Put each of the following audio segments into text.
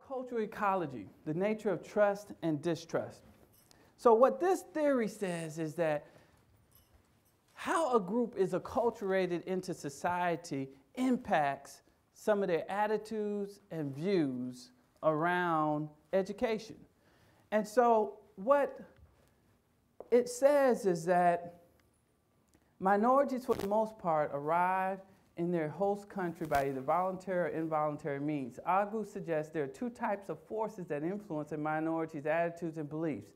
Cultural ecology, the nature of trust and distrust. So what this theory says is that how a group is acculturated into society impacts some of their attitudes and views around education. And so what it says is that minorities, for the most part, arrive in their host country by either voluntary or involuntary means. Our group suggests there are two types of forces that influence a minority's attitudes and beliefs.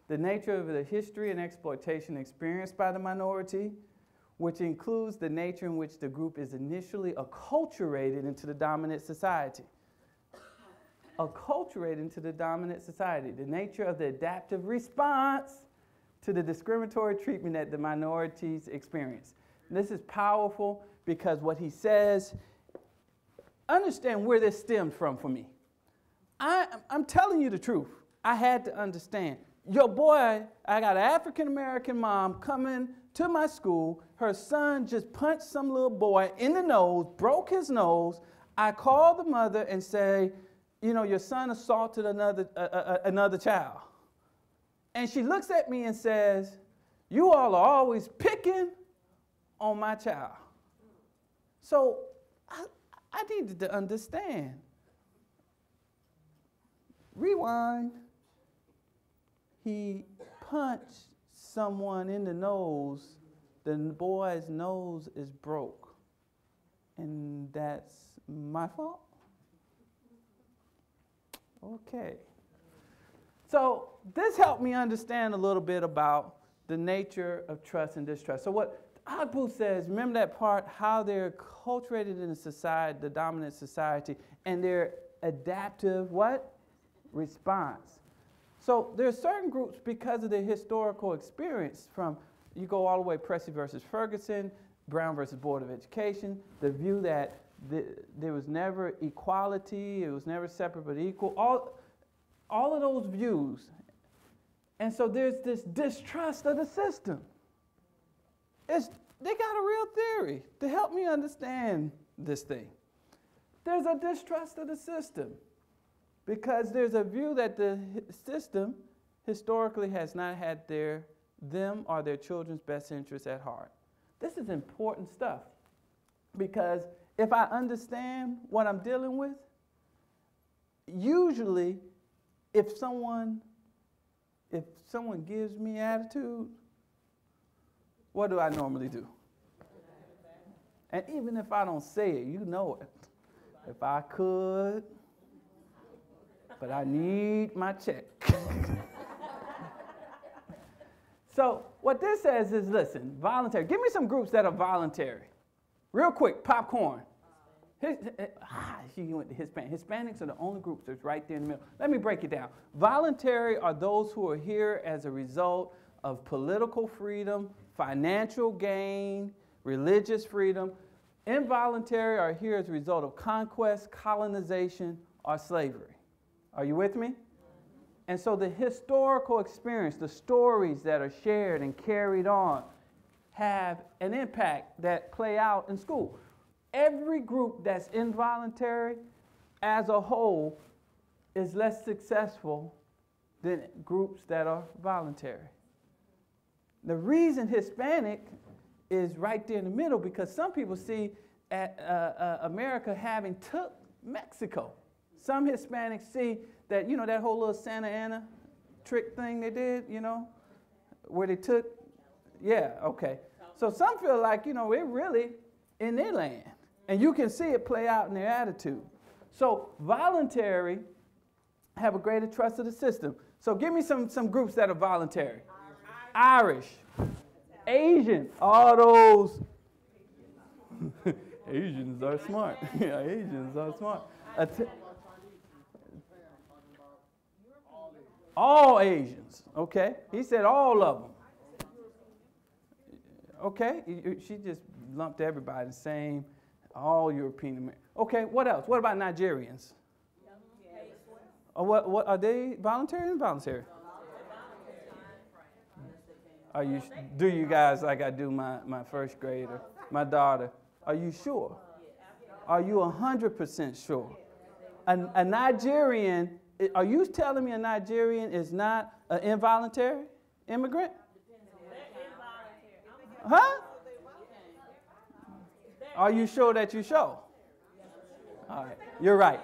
The nature of the history and exploitation experienced by the minority, which includes the nature in which the group is initially acculturated into the dominant society. Acculturated into the dominant society. The nature of the adaptive response to the discriminatory treatment that the minorities experience. And this is powerful because what he says, understand where this stemmed from for me. I'm telling you the truth. I had to understand. Your boy, I got an African-American mom coming to my school. Her son just punched some little boy in the nose, broke his nose. I called the mother and say, you know, your son assaulted another child. And she looks at me and says, you all are always picking on my child. So I needed to understand. Rewind. He punched someone in the nose. The boy's nose is broke. And that's my fault? Okay. So this helped me understand a little bit about the nature of trust and distrust. So what Agbu says, remember that part, how they're acculturated in the society, the dominant society, and their adaptive what? Response. So there are certain groups, because of their historical experience, from, you go all the way Plessy versus Ferguson, Brown versus Board of Education, the view that there was never equality, it was never separate but equal, all of those views. And so there's this distrust of the system. They got a real theory to help me understand this thing. There's a distrust of the system because there's a view that the system historically has not had them or their children's best interests at heart. This is important stuff because if I understand what I'm dealing with, usually if someone gives me attitude, what do I normally do? And even if I don't say it, you know it. If I could, but I need my check. So what this says is, listen, voluntary. Give me some groups that are voluntary. Real quick, popcorn. She went to Hispanic. Hispanics are the only groups that's right there in the middle. Let me break it down. Voluntary are those who are here as a result of political freedom, financial gain, religious freedom. Involuntary are here as a result of conquest, colonization, or slavery. Are you with me? And so the historical experience, the stories that are shared and carried on have an impact that play out in school. Every group that's involuntary as a whole is less successful than groups that are voluntary. The reason Hispanic is right there in the middle because some people see America having took Mexico. Some Hispanics see that, you know, that whole little Santa Ana trick thing they did, you know, where they took, yeah, okay. So some feel like, you know, we're really in their land. And you can see it play out in their attitude. So voluntary have a greater trust of the system. So give me some groups that are voluntary. Irish, Asian, all those. Asians are smart. Yeah, Asians are smart. All Asians, okay? He said all of them. Okay, she just lumped everybody the same. All European American. Okay, what else? What about Nigerians? What are they voluntary or involuntary? Do you guys like I do my first grader, my daughter? Are you sure? Are you 100% sure? a Nigerian, are you telling me a Nigerian is not an involuntary immigrant? Huh? Are you sure that you show? All right, you're right.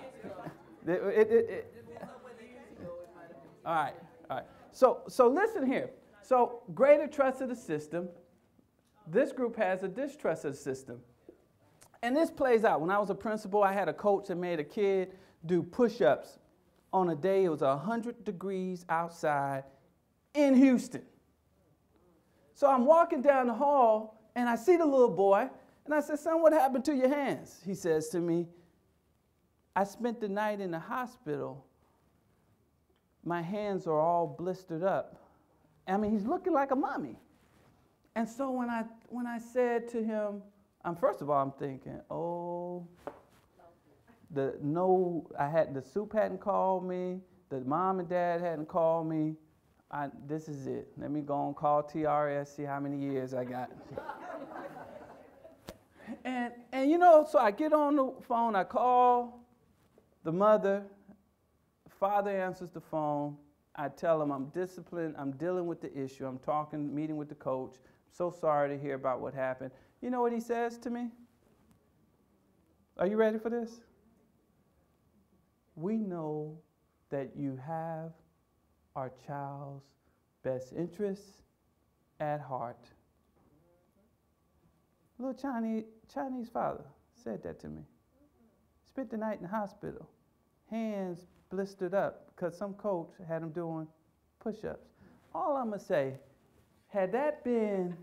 All right, all right. So listen here. So greater trust of the system. This group has a distrust of the system. And this plays out. When I was a principal, I had a coach that made a kid do push-ups on a day it was 100 degrees outside in Houston. So I'm walking down the hall, and I see the little boy, and I said, son, what happened to your hands? He says to me, I spent the night in the hospital. My hands are all blistered up. I mean, he's looking like a mummy. And so when I said to him, first of all, I'm thinking, oh, the soup hadn't called me, the mom and dad hadn't called me. This is it. Let me go and call TRS, see how many years I got. and so I get on the phone, I call the mother, father answers the phone. I tell him I'm disciplined, I'm dealing with the issue, I'm meeting with the coach. I'm so sorry to hear about what happened. You know what he says to me? Are you ready for this? We know that you have our child's best interests at heart. Little Chinese father said that to me. Spent the night in the hospital, hands blistered up because some coach had him doing push-ups. All I'm going to say, had that been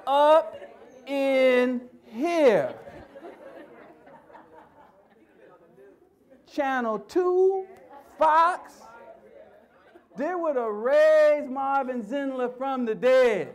up in here, Channel 2, Fox, they would have raised Marvin Zindler from the dead.